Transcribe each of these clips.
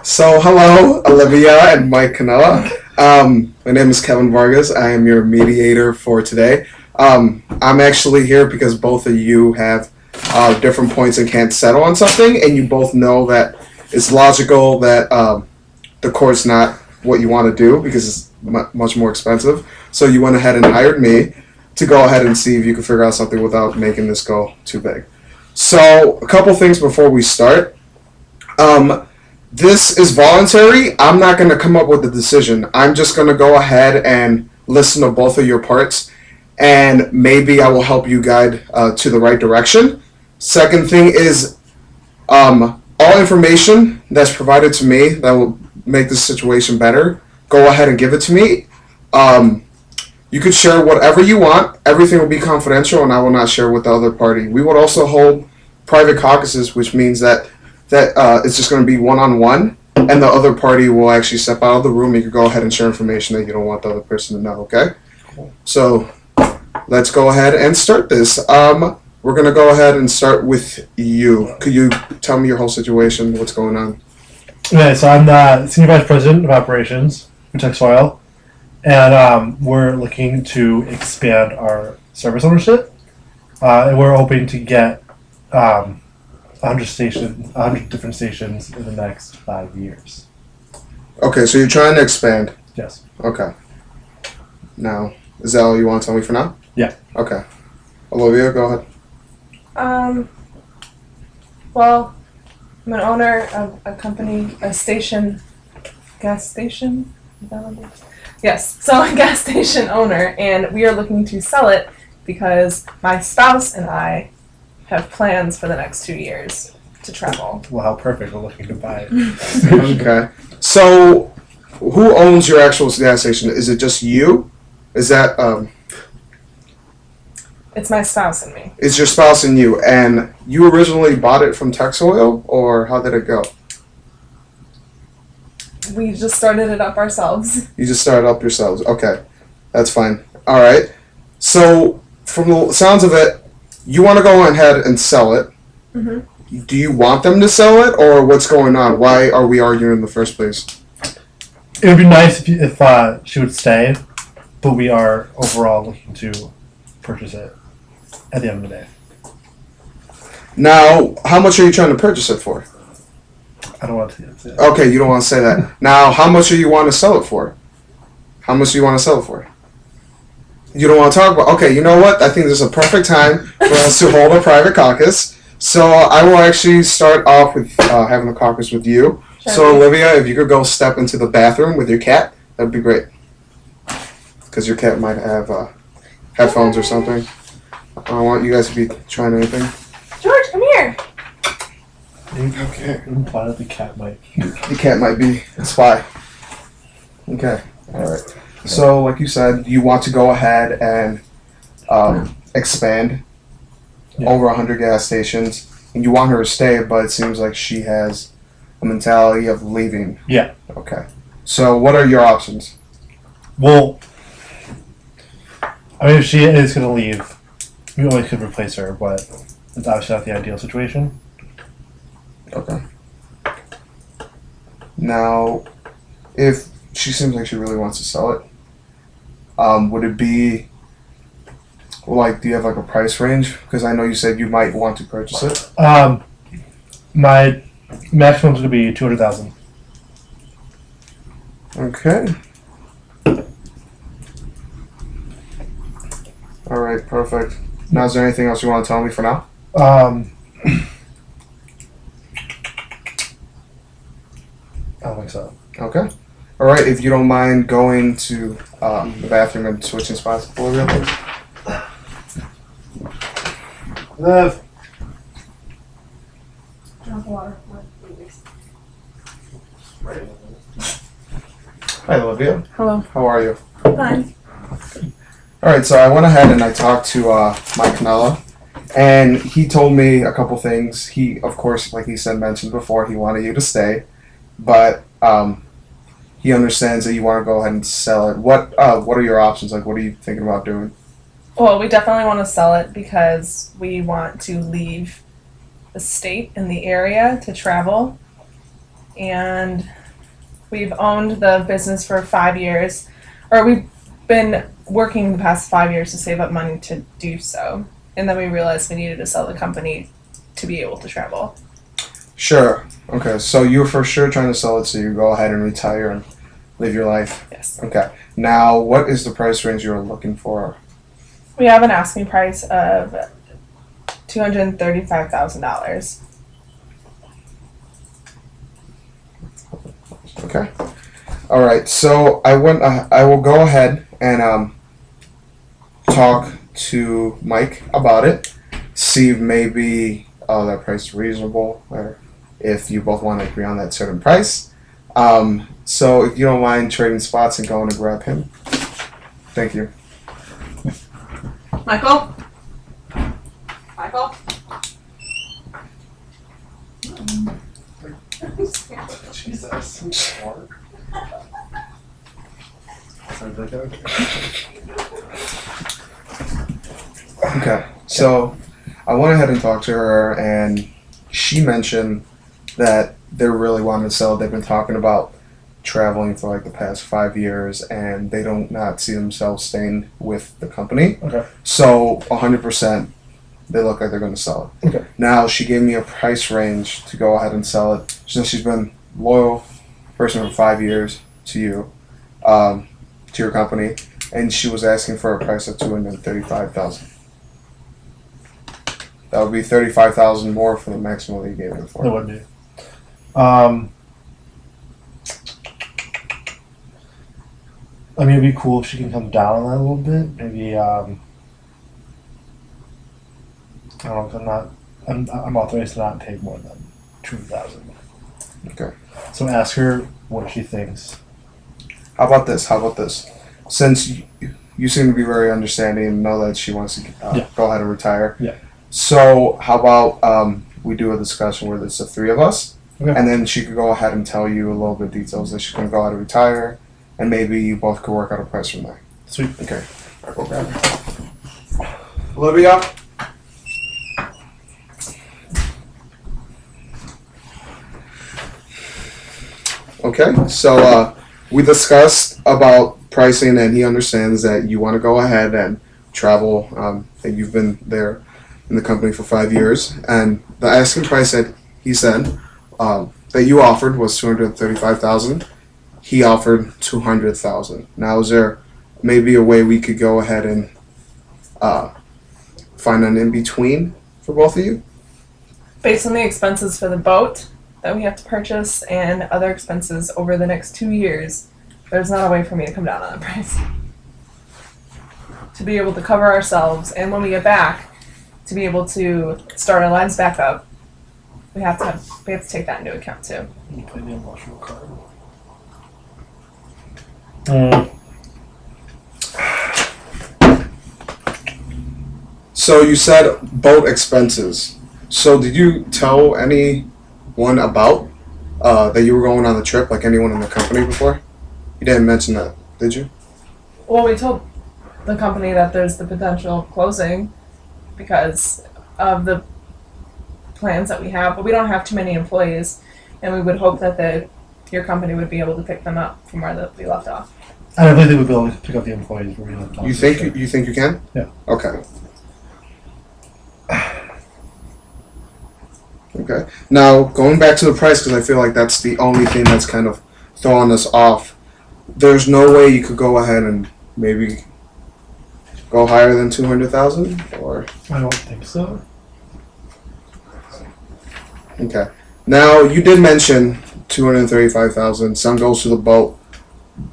So, hello, Olivia and Mike Canella. My name is Kevin Vargas. I am your mediator for today. I'm actually here because both of you have different points and can't settle on something, and you both know that it's logical that the court's not what you want to do because it's much more expensive. So you went ahead and hired me to go ahead and see if you could figure out something without making this go too big. So, a couple things before we start. This is voluntary. I'm not going to come up with a decision. I'm just going to go ahead and listen to both of your parts, and maybe I will help you guide to the right direction. Second thing is all information that's provided to me that will make this situation better, go ahead and give it to me. You could share whatever you want. Everything will be confidential, and I will not share with the other party. We would also hold private caucuses, which means that it's just going to be one-on-one, and the other party will actually step out of the room. You can go ahead and share information that you don't want the other person to know, okay? So let's go ahead and start this. We're going to go ahead and start with you. Could you tell me your whole situation, what's going on? Okay, so I'm the Senior Vice President of Operations for Tech Soil, and we're looking to expand our service ownership, and we're hoping to get 100 different stations in the next 5 years. Okay, so you're trying to expand. Yes. Okay. Now, is that all you want to tell me for now? Yeah. Okay. Olivia, go ahead. Well, I'm an owner of a company, gas station. Is that what it is? Yes, so a gas station owner, and we are looking to sell it because my spouse and I have plans for the next 2 years to travel. Well, how perfect. We're looking to buy it. Okay. So, who owns your actual gas station? Is it just you? Is that, It's my spouse and me. It's your spouse and you, and you originally bought it from Tex Oil, or how did it go? We just started it up ourselves. You just started up yourselves. Okay. That's fine. All right. So, from the sounds of it, you want to go ahead and sell it. Mm-hmm. Do you want them to sell it, or what's going on? Why are we arguing in the first place? It would be nice if she would stay, but we are overall looking to purchase it at the end of the day. Now, how much are you trying to purchase it for? I don't want to say that. Okay, you don't want to say that. Now, how much do you want to sell it for? How much do you want to sell it for? You don't want to talk about. Okay, you know what? I think this is a perfect time for us to hold a private caucus. So I will actually start off with having a caucus with you. Sure. So Olivia, if you could go step into the bathroom with your cat, that'd be great. Because your cat might have headphones or something. I don't want you guys to be trying anything. George, come here. Okay. Imply that the cat might. The cat might be a spy. Okay. All right. So, like you said, you want to go ahead and expand over 100 gas stations, and you want her to stay, but it seems like she has a mentality of leaving. Yeah. Okay. So, what are your options? Well, I mean, if she is going to leave, we always could replace her, but it's obviously not the ideal situation. Okay. Now, if she seems like she really wants to sell it, would it be, like, do you have like a price range? Because I know you said you might want to purchase it. My maximum is going to be 200,000. Okay. All right, perfect. Now, is there anything else you want to tell me for now? I don't think so. Okay. All right, if you don't mind going to the bathroom and switching spots for real quick. Drink water. Hi, Olivia. Hello. How are you? Fine. All right, so I went ahead and I talked to Mike Canella, and he told me a couple things. He, of course, like he said, mentioned before, he wanted you to stay, but he understands that you want to go ahead and sell it. What are your options? Like, what are you thinking about doing? Well, we definitely want to sell it because we want to leave the state and the area to travel. and we've owned the business for 5 years, or we've been working the past 5 years to save up money to do so. And then we realized we needed to sell the company to be able to travel. Sure. Okay. So you're for sure trying to sell it so you go ahead and retire and live your life. Yes. Okay. Now, what is the price range you're looking for? We have an asking price of $235,000. Okay. All right. So I will go ahead and talk to Mike about it. See if maybe that price is reasonable, or if you both want to agree on that certain price. So if you don't mind trading spots and going to grab him, thank you. Michael? Michael? Jesus. Okay, so I went ahead and talked to her, and she mentioned that they're really wanting to sell. They've been talking about traveling for like the past 5 years, and they don't not see themselves staying with the company. Okay. So 100%, they look like they're going to sell it. Okay. Now she gave me a price range to go ahead and sell it. Since she's been loyal person for 5 years to you, to your company, and she was asking for a price of $235,000. That would be $35,000 more for the maximum that you gave it It for. would be. I mean, it'd be cool if she can come down on that a little bit. Maybe, I don't know, I'm authorized to not take more than 2,000. Okay. So ask her what she thinks. How about this? Since you seem to be very understanding and know that she wants to Yeah. go ahead and retire. Yeah. So how about we do a discussion where there's the three of us, Okay. and then she could go ahead and tell you a little bit of details that she's going to go ahead and retire, and maybe you both could work out a price from there. Sweet. Okay. I'll go grab her. Olivia? Okay, so we discussed about pricing, and he understands that you want to go ahead and travel, and you've been there in the company for 5 years, and the asking price that he said that you offered was $235,000. He offered $200,000. Now, is there maybe a way we could go ahead and find an in between for both of you? Based on the expenses for the boat that we have to purchase and other expenses over the next 2 years, there's not a way for me to come down on the price. To be able to cover ourselves, and when we get back, to be able to start our lives back up, we have to take that into account too. You play the emotional card. So you said boat expenses. So did you tell anyone about that you were going on the trip, like anyone in the company before? You didn't mention that, did you? Well, we told the company that there's the potential of closing because of the plans that we have, but we don't have too many employees, and we would hope that your company would be able to pick them up from where we left off. I don't think they would be able to pick up the employees where we left off. You think you can? Yeah. Okay. Okay. Now going back to the price, because I feel like that's the only thing that's kind of throwing us off. There's no way you could go ahead and maybe go higher than 200,000, or I don't think so. okay. Now you did mention 235,000. Some goes to the boat.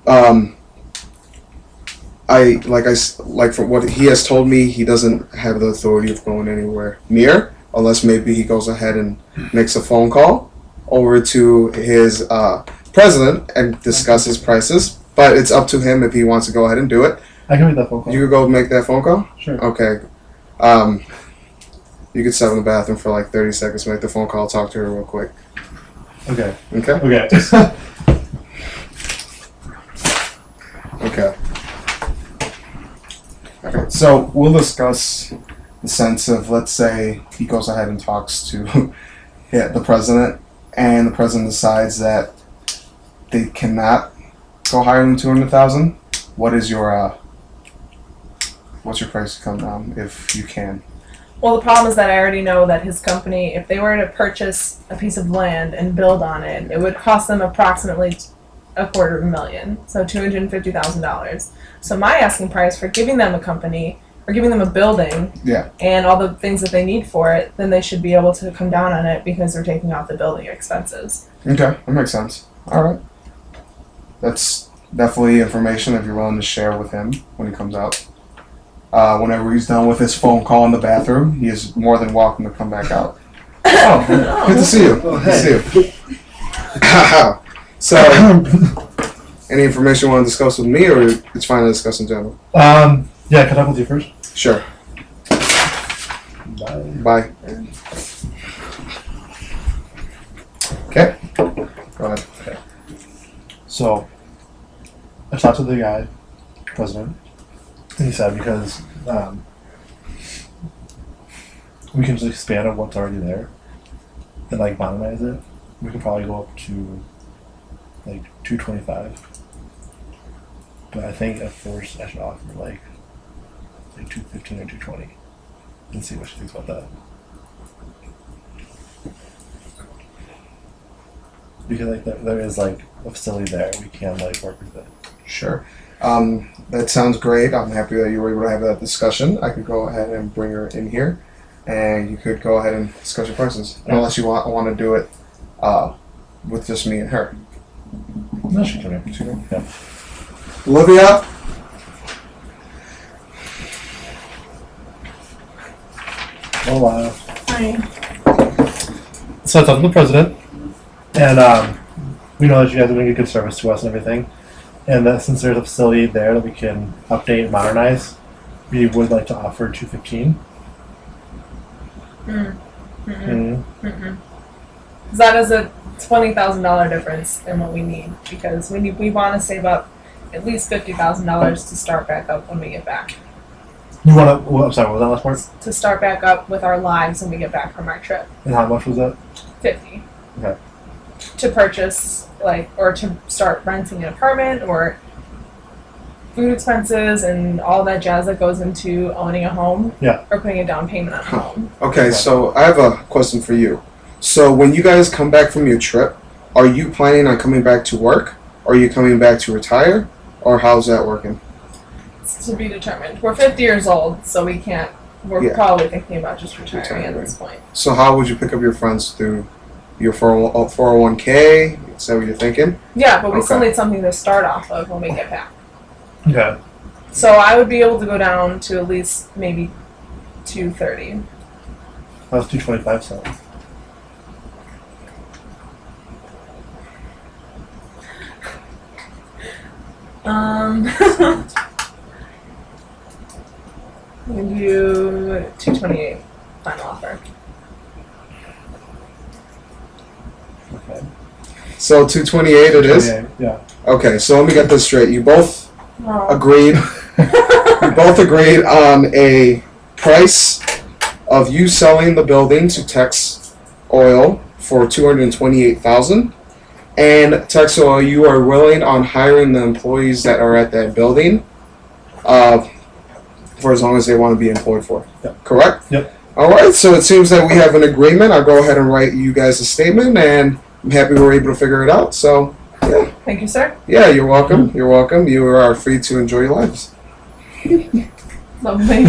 From what he has told me, he doesn't have the authority of going anywhere near, unless maybe he goes ahead and makes a phone call over to his president and discusses prices. But it's up to him if he wants to go ahead and do it. I can make that phone call. You could go make that phone call? Sure. Okay. You could sit in the bathroom for like 30 seconds, make the phone call, talk to her real quick. Okay. Okay? Okay. Okay. Okay. So we'll discuss the sense of, let's say he goes ahead and talks to the president, and the president decides that they cannot go higher than 200,000, what is your what's your price to come down if you can? Well, the problem is that I already know that his company, if they were to purchase a piece of land and build on it, it would cost them approximately $250,000, so $250,000. So my asking price for giving them a company or giving them a building, Yeah. and all the things that they need for it, then they should be able to come down on it because they're taking off the building expenses. Okay, that makes sense. All right. That's definitely information if you're willing to share with him when he comes out. Whenever he's done with his phone call in the bathroom, he is more than welcome to come back out. Oh, good to see you. Good to see you. So, any information you want to discuss with me, or it's fine to discuss in general? Yeah, can I talk with you first? Sure. Bye. Okay. Go ahead. Okay. So, I talked to the guy, president, and he said because we can just expand on what's already there and like modernize it, we can probably go up to like 225. But I think at first I should offer like 215 or 220 and see what she thinks about that. Because like there is like a facility there, we can like work with it. Sure. That sounds great. I'm happy that you were able to have that discussion. I could go ahead and bring her in here, and you could go ahead and discuss your prices. Unless you want to do it with just me and her. No, she can make it. Yeah. Olivia? Oh wow. Hi. So I talked to the president, and we know that you guys are doing a good service to us and everything, and that since there's a facility there that we can update and modernize, we would like to offer 215. That is a $20,000 difference in what we need, because we want to save up at least $50,000 to start back up when we get back. You want to? Well, I'm sorry. What was that last part? To start back up with our lives when we get back from our trip. And how much was that? 50. Okay. To purchase, or to start renting an apartment, or food expenses and all that jazz that goes into owning a home. Yeah. Or putting a down payment on a home. Okay, so I have a question for you. So when you guys come back from your trip, are you planning on coming back to work? Are you coming back to retire? Or how's that working? It's to be determined. We're 50 years old, so we can't. We're probably thinking about just retiring at this point. So how would you pick up your funds through your 401k? Is that what you're thinking? Yeah, but we still Okay. need something to start off of when we get back. Okay. So I would be able to go down to at least maybe 230. That was 225 cents. We can do 228 final offer. Okay. So 228 it is? Yeah. Okay, so let me get this straight. You both Oh. agreed. You both agreed on a price of you selling the building to Tex Oil for $228,000, and Tex Oil, you are willing on hiring the employees that are at that building, for as long as they want to be employed for. Yep. Correct? Yep. All right. So it seems that we have an agreement. I'll go ahead and write you guys a statement, and I'm happy we're able to figure it out. So yeah. Thank you, sir. Yeah, you're welcome. You're welcome. You are free to enjoy your lives. Lovely.